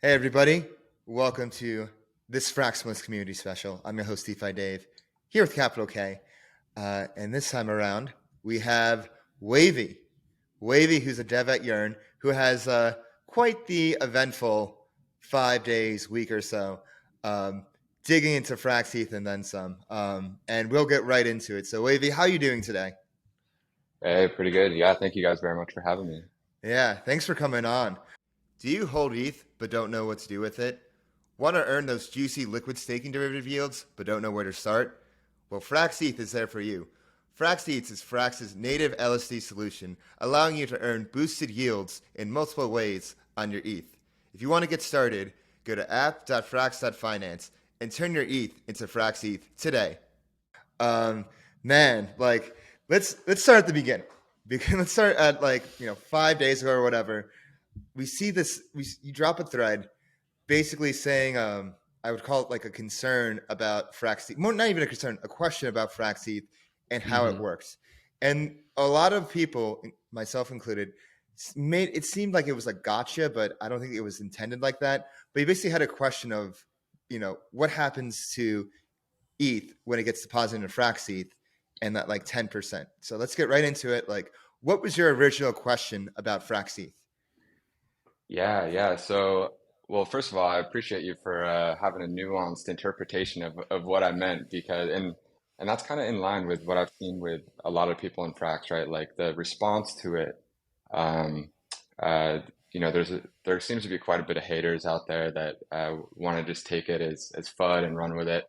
Hey everybody, welcome to this FrxETH community special. I'm your host DeFi Dave, here with Capital K. And this time around, we have Wavey, who's a dev at Yearn, who has quite the eventful 5 days, week or so, digging into fraxETH and then some. And we'll get right into it. So Wavey, how are you doing today? Hey, pretty good. Yeah, thank you guys very much for having me. Yeah, thanks for coming on. Do you hold ETH but don't know what to do with it? Want to earn those juicy liquid staking derivative yields but don't know where to start? Well, fraxETH is there for you. fraxETH is Frax's native LSD solution, allowing you to earn boosted yields in multiple ways on your ETH. If you want to get started, go to app.frax.finance and turn your ETH into fraxETH today. Um, Man, like let's start at the beginning. Let's start at 5 days ago or whatever. We see this. You drop a thread, basically saying, I would call it like a concern about fraxETH. More, not even a concern, a question about fraxETH and how it hmm works. And a lot of people, myself included, made it seemed like it was a gotcha, but I don't think it was intended like that. But he basically had a question of, what happens to ETH when it gets deposited into fraxETH and that like 10%. So let's get right into it. Like, what was your original question about fraxETH? Yeah. Well, first of all, I appreciate you for having a nuanced interpretation of what I meant because, and that's kind of in line with what I've seen with a lot of people in Frax, right? Like the response to it, um, uh, there seems to be quite a bit of haters out there that want to just take it as fun and run with it.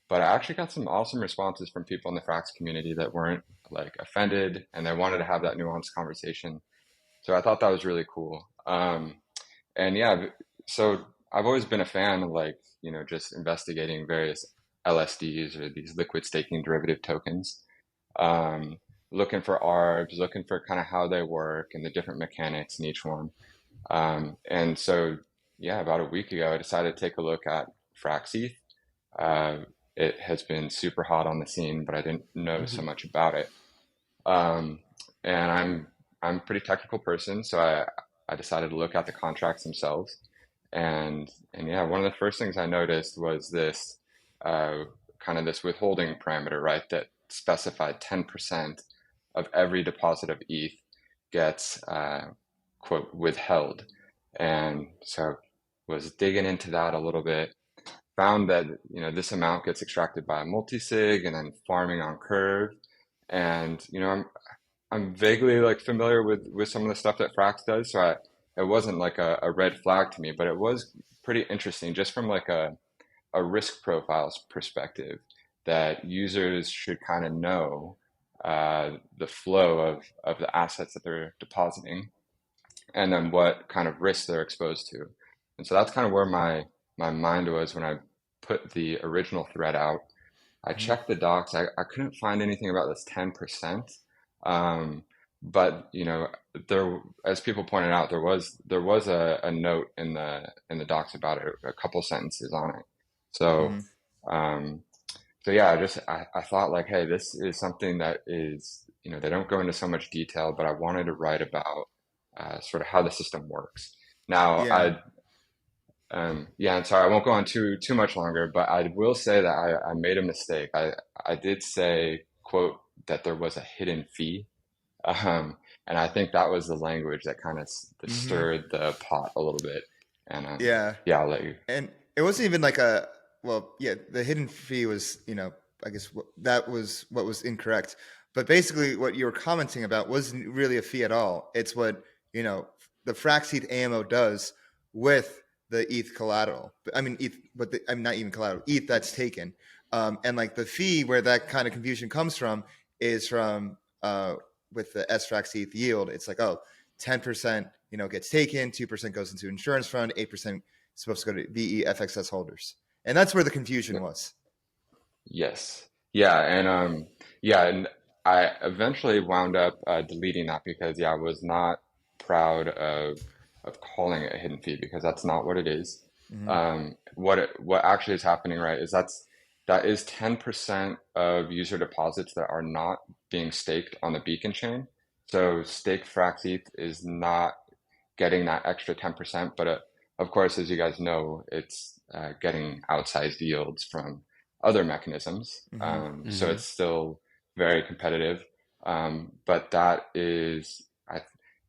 But I actually got some awesome responses from people in the Frax community that weren't like offended and they wanted to have that nuanced conversation. So I thought that was really cool. And yeah, so I've always been a fan of like, just investigating various LSDs or these liquid staking derivative tokens. Um, Looking for ARBs, looking for kind of how they work and the different mechanics in each one. And so, yeah, about a week ago, I decided to take a look at fraxETH. Uh, it has been super hot on the scene, but I didn't know so much about it. Um, and I'm a pretty technical person, so I decided to look at the contracts themselves. And yeah, one of the first things I noticed was this uh, kind of this withholding parameter, right? That specified 10% of every deposit of ETH gets quote withheld. And so was digging into that a little bit, found that this amount gets extracted by a multisig and then farming on Curve. And I'm vaguely like familiar with some of the stuff that Frax does, so it wasn't like a red flag to me, but it was pretty interesting just from like a risk profiles perspective that users should kind of know the flow of the assets that they're depositing and then what kind of risks they're exposed to. And so that's kind of where my mind was when I put the original thread out. I Mhm. checked the docs. I couldn't find anything about this 10%. Um, but there, as people pointed out, there was a note in the docs about it, a couple sentences on it. So Mhm. um, so yeah, I thought like, hey, this is something that is, they don't go into so much detail, but I wanted to write about sort of how the system works. Now, Yeah. yeah, I'm sorry, I won't go on too much longer, but I will say that I made a mistake. I did say, quote, that there was a hidden fee. Um, and I think that was the language that kind of Hmm. stirred the pot a little bit. And Yeah. yeah, I'll let you. And it wasn't even like a, well, yeah, the hidden fee was, I guess that was what was incorrect. But basically, what you were commenting about wasn't really a fee at all. It's what, the fraxETH AMO does with the ETH collateral. I mean, ETH, but I mean, not even collateral, ETH that's taken. And like the fee where that kind of confusion comes from is from, with the SFraxETH yield. It's like, oh, 10%, gets taken, 2% goes into insurance fund, 8% supposed to go to VE holders. And that's where the confusion was. Yes. Yeah, and I eventually wound up deleting that because yeah, I was not proud of calling it a hidden fee because that's not what it is. Mm-hmm. What actually is happening, right, is that is 10% of user deposits that are not being staked on the beacon chain. So staked fraxETH is not getting that extra 10%, but a of course, as you guys know, it's getting outsized yields from other mechanisms. Hmm. So it's still very competitive. But that is,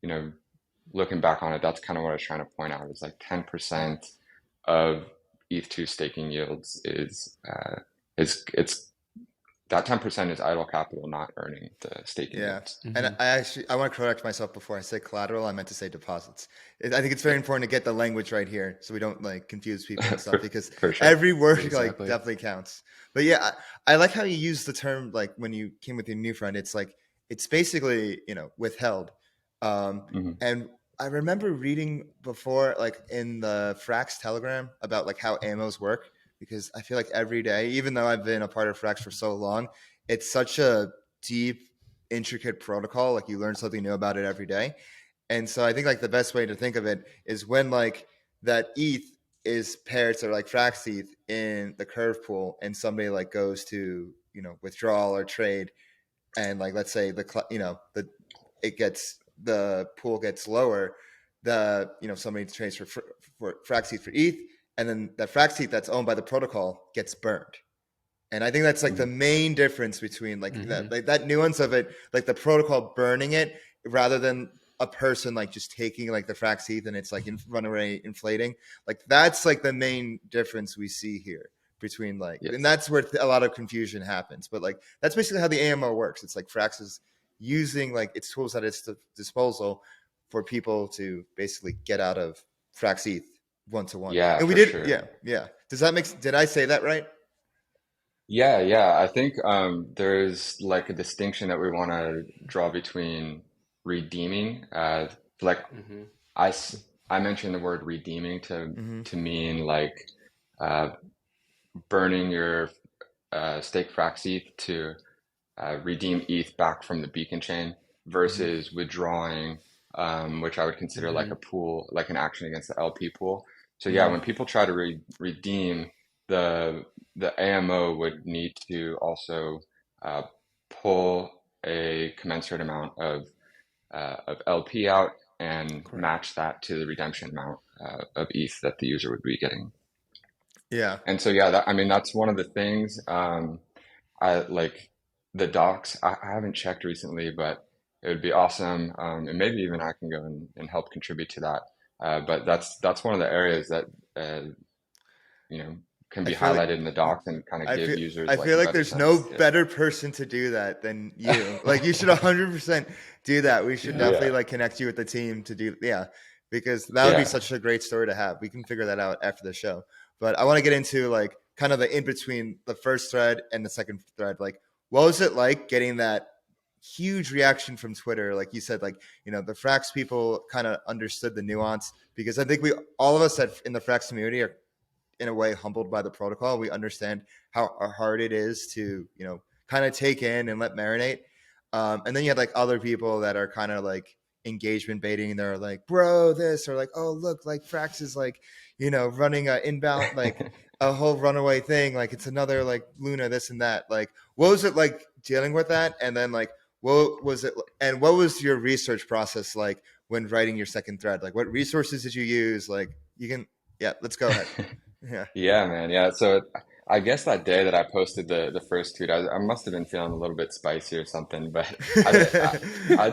you know, looking back on it, that's kind of what I was trying to point out is like 10% of ETH2 staking yields is it's that 10% is idle capital not earning the staking Yeah. yields. And I want to correct myself before I say collateral. I meant to say deposits. I think it's very important to get the language right here so we don't like confuse people and stuff because For sure. every word like Exactly. definitely counts. But yeah, I like how you use the term like when you came with your new friend, it's like it's basically, withheld. Hmm. And I remember reading before like in the Frax Telegram about like how AMOs work because I feel like every day, even though I've been a part of Frax for so long, it's such a deep intricate protocol. Like you learn something new about it every day. And so I think like the best way to think of it is when like that ETH is paired to like FrxETH in the curve pool and somebody like goes to, withdrawal or trade. And like, let's say the pool gets lower, somebody trades for FrxETH for ETH. And then that FrxETH that's owned by the protocol gets burned. And I think that's like the main difference between that nuance of it, like the protocol burning it rather than a person like just taking like the FrxETH and it's like runaway inflating. Like that's like the main difference we see here between like, Yes. and that's where a lot of confusion happens. But like that's basically how the AMO works. It's like Frax is using like its tools at its disposal for people to basically get out of FrxETH one to one. Yeah, And we for did, sure. yeah. Did I say that right? Yeah. I think there's like a distinction that we want to draw between redeeming. Like I, s- I mentioned the word redeeming to Mm-hmm. to mean like uh, burning your stake FrxETH to redeem ETH back from the beacon chain Mm-hmm. versus withdrawing, which I would consider like a pool, like an action against the LP pool. So yeah, Mm-hmm. when people try to redeem, the the AMO would need to also uh, pull a commensurate amount of LP out and Correct. match that to the redemption amount of ETH that the user would be getting. Yeah. And so yeah, I mean that's one of the things. I like the docs. I haven't checked recently, but it would be awesome. And maybe even I can go and help contribute to that. But that's one of the areas that uh, you know can I be feel like highlighted in the docs and kind of I give feel users I like feel a like better there's no sense. Yeah. better person to do that than you. Like you should 100% do that. We should Yeah. definitely Yeah. like connect you with the team to do because that would be Yeah. such a great story to have. We can figure that out after the show. But I want to get into like kind of the in between the first thread and the second thread. Like what was it like getting that huge reaction from Twitter? Like you said, like, the Frax people kind of understood the nuance because I think we all of us in the Frax community are in a way humbled by the protocol. We understand how hard it is to, kind of take in and let marinate. And then you had like other people that are kind of like engagement baiting. They're like, bro, this, or like, oh, look, like Frax is like, running a inbound, like a whole runaway thing. Like it's another like Luna, this and that. Like, what was it like dealing with that? And then like, what was it? And what was your research process like when writing your second thread? Like, what resources did you use? Like, yeah, let's go ahead. Yeah. Yeah, man. Yeah. So I guess that day that I posted the first tweet, I must have been feeling a little bit spicy or something, but I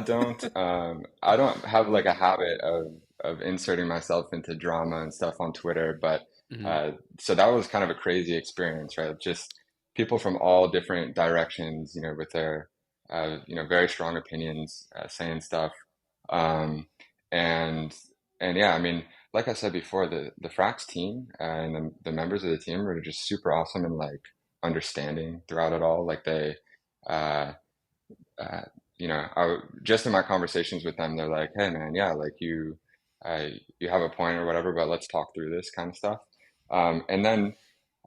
don't have like a habit of inserting myself into drama and stuff on Twitter, but Hmm. so that was kind of a crazy experience, right? Just people from all different directions, with their very strong opinions, saying stuff. Um, and yeah, I mean, like I said before, the Frax team and the members of the team were just super awesome and like understanding throughout it all. Like they, uh, uh, just in my conversations with them, they're like, "Hey, man, yeah, like you have a point or whatever, but let's talk through this kind of stuff." And then,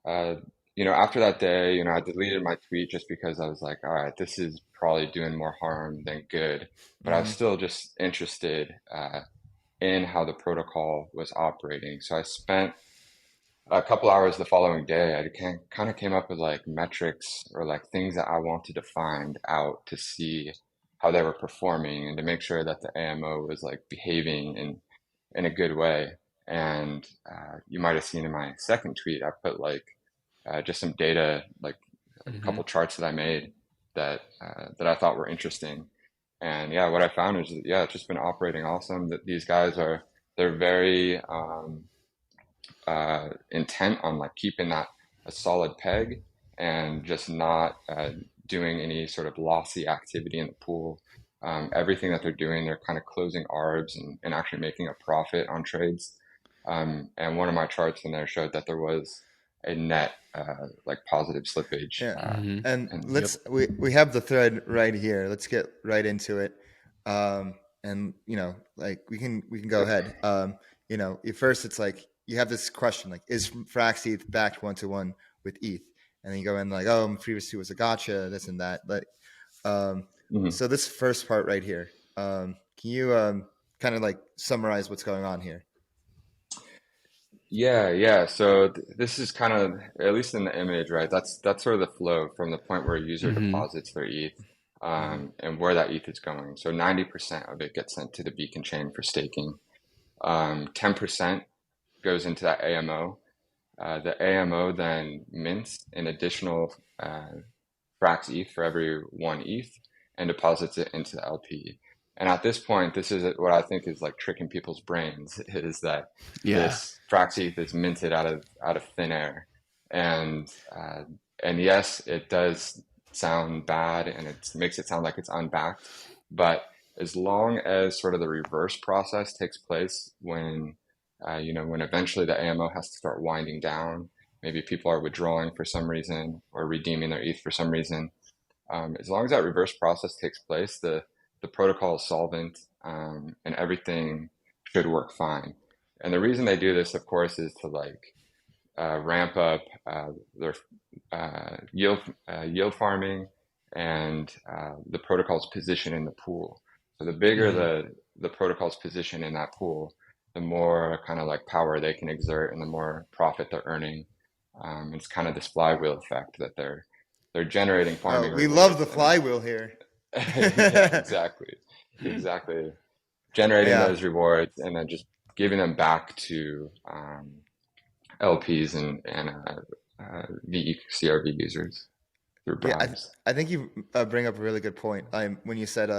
uh, after that day, I deleted my tweet just because I was like, "All right, this is probably doing more harm than good," but I was Hmm. still just interested. In how the protocol was operating. So I spent a couple hours the following day. I kind of came up with like metrics or like things that I wanted to find out to see how they were performing and to make sure that the AMO was like behaving in a good way. And you might have seen in my second tweet, I put like just some data, like a couple charts that I made that that I thought were interesting. And yeah, what I found is that, yeah, it's just been operating awesome. That these guys are, they're very intent on like keeping that a solid peg and just not doing any sort of lossy activity in the pool. Everything that they're doing, they're kind of closing arbs and actually making a profit on trades. And one of my charts in there showed that there was a net like positive slippage. Yeah. And And let's we have the thread right here. Let's get right into it. And like we can go ahead. At first it's like you have this question like, is FrxETH backed 1-to-1 with ETH? And then you go in like, oh, previously was a gotcha, this and that. But so this first part right here, can you kind of like summarize what's going on here? yeah. So this is kind of, at least in the image, right? That's sort of the flow from the point where a user deposits their ETH and where that ETH is going. So 90% of it gets sent to the beacon chain for staking. 10% goes into that AMO. The AMO then mints an additional FrxETH for every 1 ETH and deposits it into the LP. And at this point, this is what I think is like tricking people's brains, is that this FrxETH is minted out of thin air. And yes, it does sound bad and it makes it sound like it's unbacked. But as long as sort of the reverse process takes place when when eventually the AMO has to start winding down, maybe people are withdrawing for some reason or redeeming their ETH for some reason. As long as that reverse process takes place, the protocol is solvent and everything should work fine. And the reason they do this, of course, is to like ramp up their yield farming and the protocol's position in the pool. So the bigger the protocol's position in that pool, the more kind of like power they can exert and the more profit they're earning. It's kind of this flywheel effect that they're generating farming We rewards. love the flywheel here. Yeah, exactly. Generating those rewards and then just giving them back to LPs and CRV users through bribes. I think you bring up a really good point. When you said,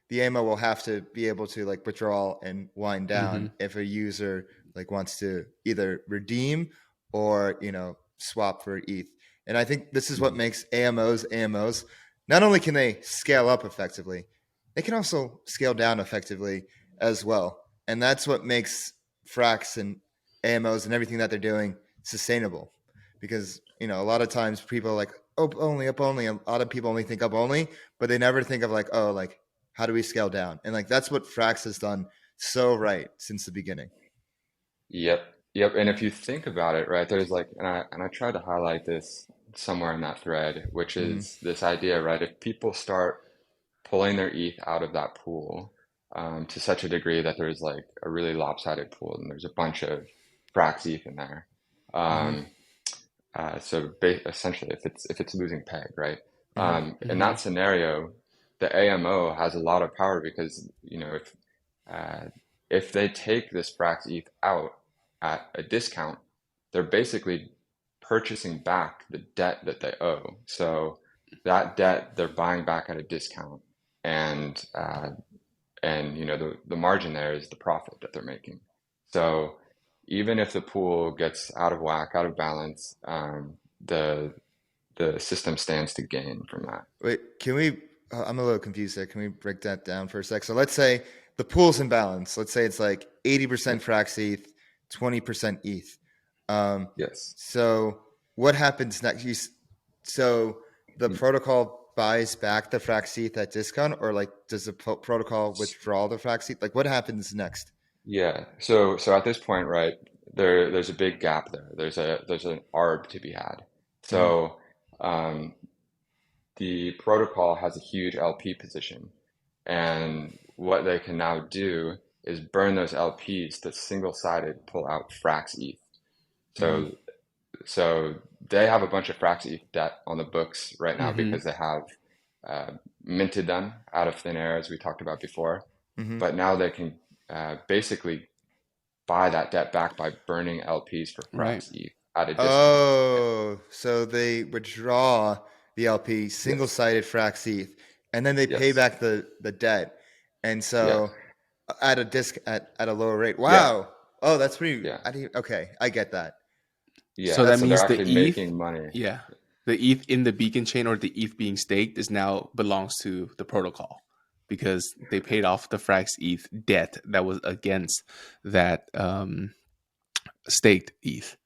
the AMO will have to be able to like withdraw and wind down if a user like wants to either redeem or swap for ETH. And I think this is what makes AMOs. Not only can they scale up effectively, they can also scale down effectively as well. And that's what makes Frax and AMOs and everything that they're doing sustainable. Because a lot of times people are like up only. A lot of people only think up only, but they never think of like, oh, like how do we scale down? And like that's what Frax has done so right since the beginning. Yep. And if you think about it, right, there's like, and I tried to highlight this somewhere in that thread, which is this idea, right? If people start pulling their ETH out of that pool to such a degree that there's like a really lopsided pool and there's a bunch of FrxETH in there. So essentially, if it's losing peg, right? In that scenario, the AMO has a lot of power because if they take this FrxETH out at a discount, they're basically purchasing back the debt that they owe. So that debt they're buying back at a discount, and the margin there is the profit that they're making. So even if the pool gets out of whack, out of balance, the system stands to gain from that. Wait, can we? I'm a little confused there. Can we break that down for a sec? So let's say the pool's in balance. Let's say it's like 80% FrxETH, 20% ETH. Yes. So what happens next? So the protocol buys back the FrxETH at discount, or like does the protocol withdraw the FrxETH? Like what happens next? Yeah. So at this point, right, there's a big gap there. There's an arb to be had. So the protocol has a huge LP position, and what they can now do is burn those LPs to single-sided pull out FrxETH. So they have a bunch of FrxETH debt on the books right now because they have minted them out of thin air, as we talked about before. But now they can basically buy that debt back by burning LPs for Right. FrxETH at a discount. Oh, so they withdraw the LP, Yes. single-sided FrxETH, and then they pay Yes. back the debt, and Yeah. so at a at a lower rate. Yeah. Wow. Oh, that's pretty. Yeah. Okay, I get that. So Yeah. that That's So they're means the actually ETH, making money. yeah, the ETH in the beacon chain or the ETH being staked is now belongs to the protocol because they paid off the FrxETH debt that was against that staked ETH.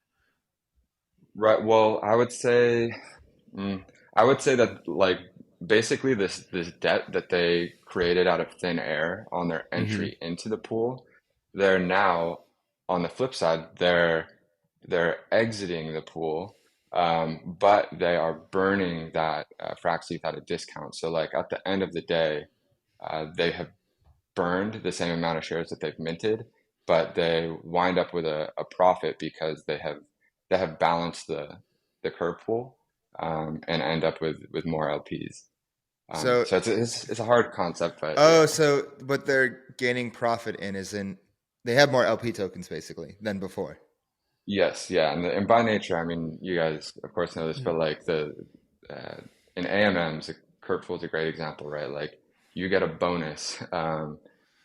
Right. Well, mm, I would say that like basically this debt that they created out of thin air on their Mm-hmm. entry into the pool, they're now on the flip side, they're exiting the pool, but they are burning that FrxETH at a discount. So like at the end of the day, they have burned the same amount of shares that they've minted, but they wind up with a profit because they have balanced the curve pool, and end up with more LPs. So, So it's a hard concept, but oh, yeah. so what they're gaining profit in is in they have more LP tokens basically than before. Yes, yeah, and by nature, I mean, you guys of course know this, but like uh, in AMMs, the curve pool is a great example, right? Like you get a bonus.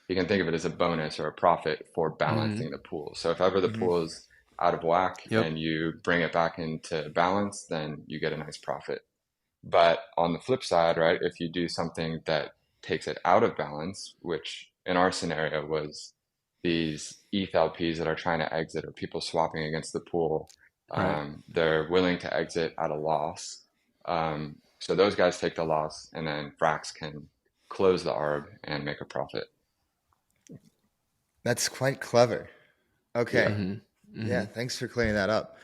You can think of it as a bonus or a profit for Mm-hmm. balancing the pool. So if ever the Hmm. pool is out of whack Yep. and you bring it back into balance, then you get a nice profit. But on the flip side, right, if you do something that takes it out of balance, which in our scenario was these ETH LPs that are trying to exit or people swapping against the pool, Right. they're willing to exit at a loss. So those guys take the loss, and then Frax can close the ARB and make a profit. That's quite clever. Okay. Yeah. Mm-hmm. Mm-hmm. Yeah, thanks for clearing that up.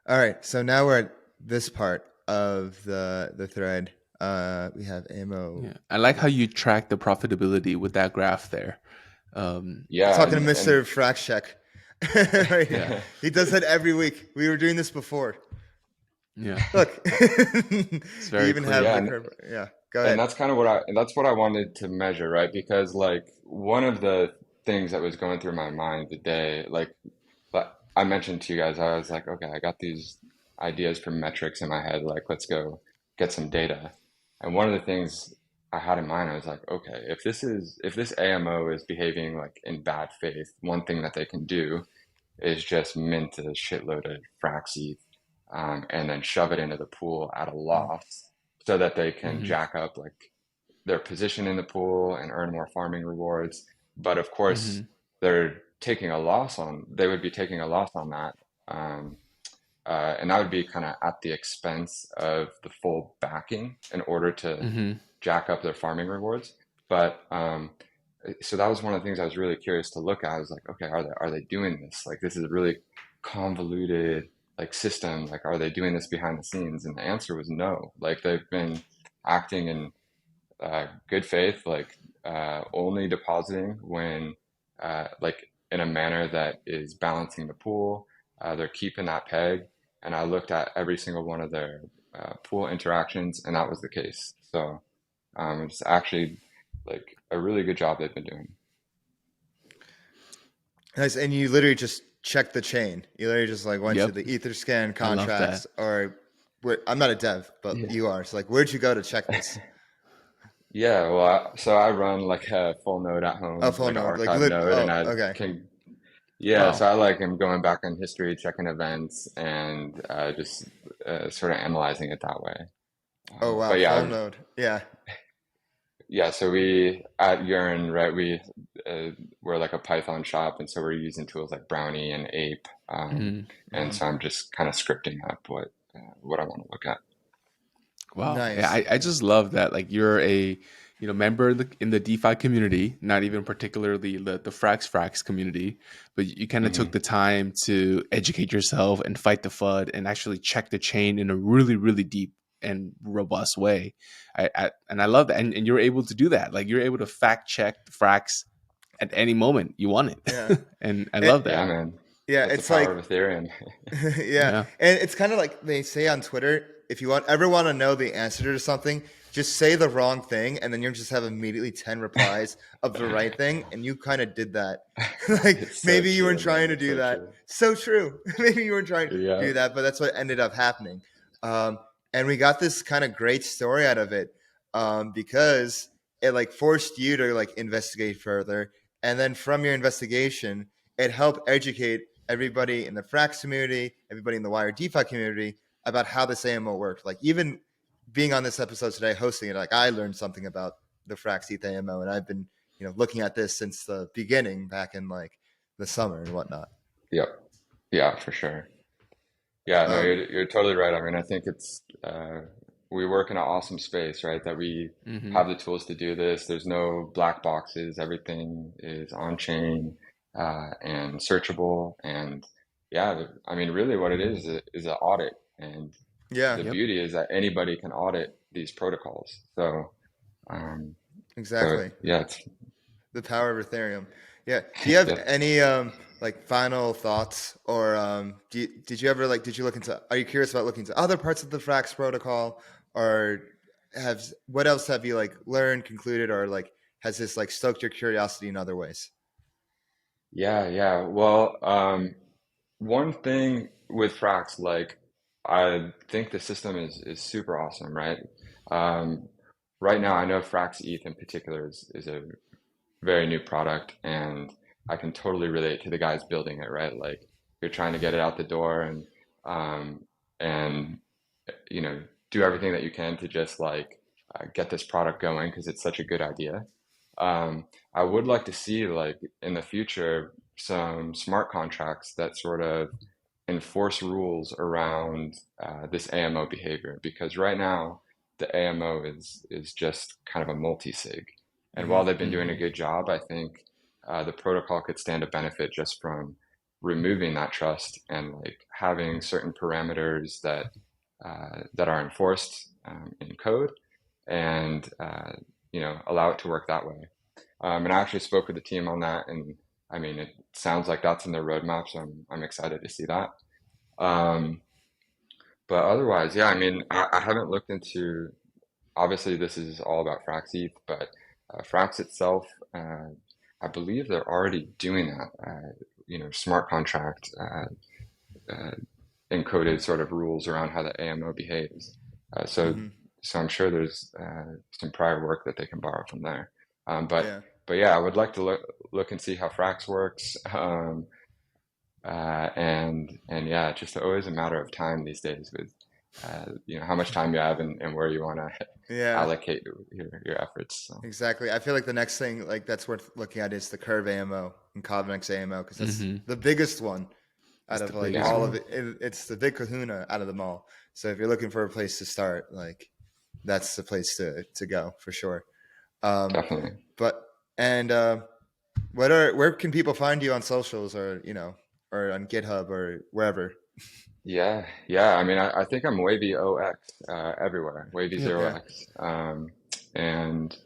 All right, so now we're at this part of the thread. We have ammo. Yeah, I like how you track the profitability with that graph there. Yeah, Talking to and Mr. Frax right here. Yeah, He does that every week. We were doing this before. yeah, Look, it's you very even have clear. yeah, the and curve. Yeah, go and ahead. that's kind of that's what I wanted to measure, right? Because like one of the things that was going through my mind the day, like I mentioned to you guys, I was like, okay, I got these ideas for metrics in my head, like let's go get some data. And one of the things I had in mind, I was like, okay, if this AMO is behaving like in bad faith, one thing that they can do is just mint a shitload of FrxETH, and then shove it into the pool at a loss so that they can Mm-hmm. jack up like their position in the pool and earn more farming rewards. But of course, Mm-hmm. they would be taking a loss on that. Um, and that would be kind of at the expense of the full backing in order to Mm-hmm. jack up their farming rewards. But so that was one of the things I was really curious to look at. I was like, okay, are they doing this? Like this is a really convoluted like system. Like are they doing this behind the scenes? And the answer was no. Like they've been acting in good faith, like only depositing when like in a manner that is balancing the pool. They're keeping that peg, and I looked at every single one of their pool interactions, and that was the case. So it's actually like a really good job they've been doing. Nice, and you literally just checked the chain. You literally just like went to Yep, the Etherscan I love that. contracts, or I'm not a dev, but Yeah. you are. So like, where'd you go to check this? Yeah, well, so I run like a full node at Oh, home, full like an node, like archive node, and oh, I okay. can, yeah, Wow. so I like am going back in history, checking events, and just sort of analyzing it that way. Oh wow, But yeah, full node. Yeah. yeah, so we at Urine, right, we're like a Python shop, and so we're using tools like Brownie and Ape, Mm-hmm. and Hmm. so I'm just kind of scripting up what I want to look at. Wow. Yeah, Nice. I just love that. Like you're a member in the DeFi community, not even particularly the Frax community, but you kind of took Hmm. the time to educate yourself and fight the FUD and actually check the chain in a really, really deep and robust way. And I love that. And you're able to do that. Like you're able to fact check the Frax at any moment you want Yeah. it. And I And, love Yeah, that. man, yeah, that's the it's power like of Ethereum. yeah, Yeah. and it's kind of like they say on Twitter, if you ever want to know the answer to something, just say the wrong thing, and then you just have immediately 10 replies of the right thing, and you kind of did that. Like, It's so maybe you true, weren't trying man. to It's do so that. true. So true. Maybe you weren't trying to Yeah. do that, but that's what ended up happening. And we got this kind of great story out of it, because it like forced you to like investigate further. And then from your investigation, it helped educate everybody in the Frax community, everybody in the Wire DeFi community about how this AMO worked. Like, even being on this episode today, hosting it, like, I learned something about the FrxETH AMO, and I've been, looking at this since the beginning back in like the summer and whatnot. Yep. Yeah, for sure. Yeah, no, Um, you're totally right. I mean, I think it's we work in an awesome space, right? That we Mm-hmm. have the tools to do this. There's no black boxes. Everything is on chain and searchable. And yeah, I mean, really, what it is an audit. And yeah, the Yep. beauty is that anybody can audit these protocols. So, um, exactly. yeah, it's The power of Ethereum. Yeah. Do you have yeah. any like final thoughts, or did you ever did you look into? Are you curious about looking into other parts of the Frax protocol, or what else have you like learned, concluded, or like has this like stoked your curiosity in other ways? Yeah. Well, one thing with Frax, like I think the system is super awesome, right? Um, right now, I know FrxETH in particular is a very new product, and I can totally relate to the guys building it, right? Like you're trying to get it out the door um, and do everything that you can to just like get this product going because it's such a good idea. I would like to see like in the future some smart contracts that sort of enforce rules around this AMO behavior because right now the AMO is just kind of a multi-sig. And Mm-hmm. while they've been doing a Mm-hmm. good job, I think the protocol could stand to benefit just from removing that trust and like having certain parameters that are enforced in code and allow it to work that way. And I actually spoke with the team on that, and I mean, it sounds like that's in their roadmap, so I'm excited to see that. Um, but otherwise, yeah, I mean, I haven't looked into, obviously, this is all about FrxETH, but Frax itself, I believe they're already doing that, smart contract uh, encoded sort of rules around how the AMO behaves. Uh, so, Mm-hmm. so I'm sure there's some prior work that they can borrow from there. Um, but, Yeah. but yeah, I would like to look and see how Frax works. And yeah, it's just always a matter of time these days with how much time you have and where you want to Yeah. allocate your efforts. So Exactly. I feel like the next thing like that's worth looking at is the Curve AMO and Cosmics AMO, because that's Mm-hmm. the biggest one out It's of the like biggest yeah, all one. of it. It's the big kahuna out of them all. So if you're looking for a place to start, like that's the place to go for sure. definitely. But and where can people find you on socials, or or on GitHub or wherever? Yeah. I mean, I think I'm Wavey0x everywhere, Yep. Yeah. Wavey0x. And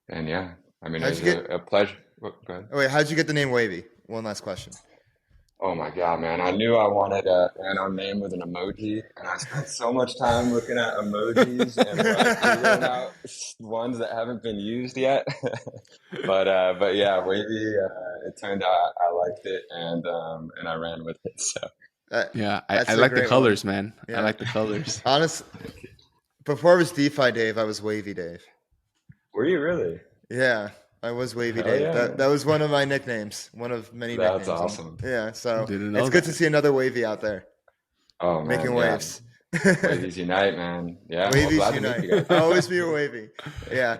and yeah, I mean, it How'd was you get? a pleasure. Go ahead. Oh wait, how'd you get the name Wavy? One last question. Oh my God, man. I knew I wanted an unknown name with an emoji, and I spent so much time looking at emojis and like figuring out ones that haven't been used yet. But yeah, Wavy, it turned out I liked it and I ran with it. So That, Yeah, I that's a like the great one. colors, man. I Yeah. like the colors. Honest, thank you. before it was DeFi Dave, I was Wavy Dave. Were you really? Yeah, I was Wavy Hell Dave. yeah, That man. was one of my nicknames, one of many That's nicknames. awesome. Yeah, so Didn't it's know good to that. see another Wavy out there Oh making man, yeah. waves. Wavies unite, man. Yeah, well, Wavies glad to meet unite. you guys. I'll always be a Wavy. Yeah.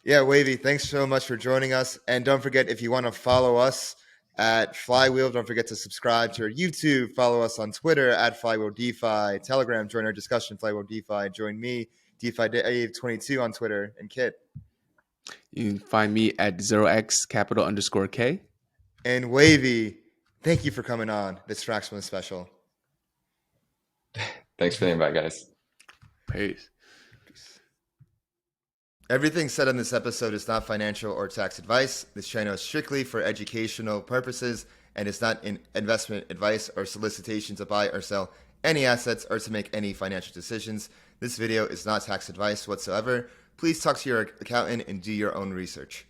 Yeah, Wavy, thanks so much for joining us. And don't forget, if you want to follow us at Flywheel, don't forget to subscribe to our YouTube. Follow us on Twitter at Flywheel DeFi. Telegram, join our discussion, Flywheel DeFi. Join me, DeFi Dave 22 on Twitter, and Kiet. You can find me at 0x capital underscore K. And Wavy, thank you for coming on this Fraxman special. Thanks for the invite, guys. Peace. Everything said on this episode is not financial or tax advice. This channel is strictly for educational purposes and is not an investment advice or solicitation to buy or sell any assets or to make any financial decisions. This video is not tax advice whatsoever. Please talk to your accountant and do your own research.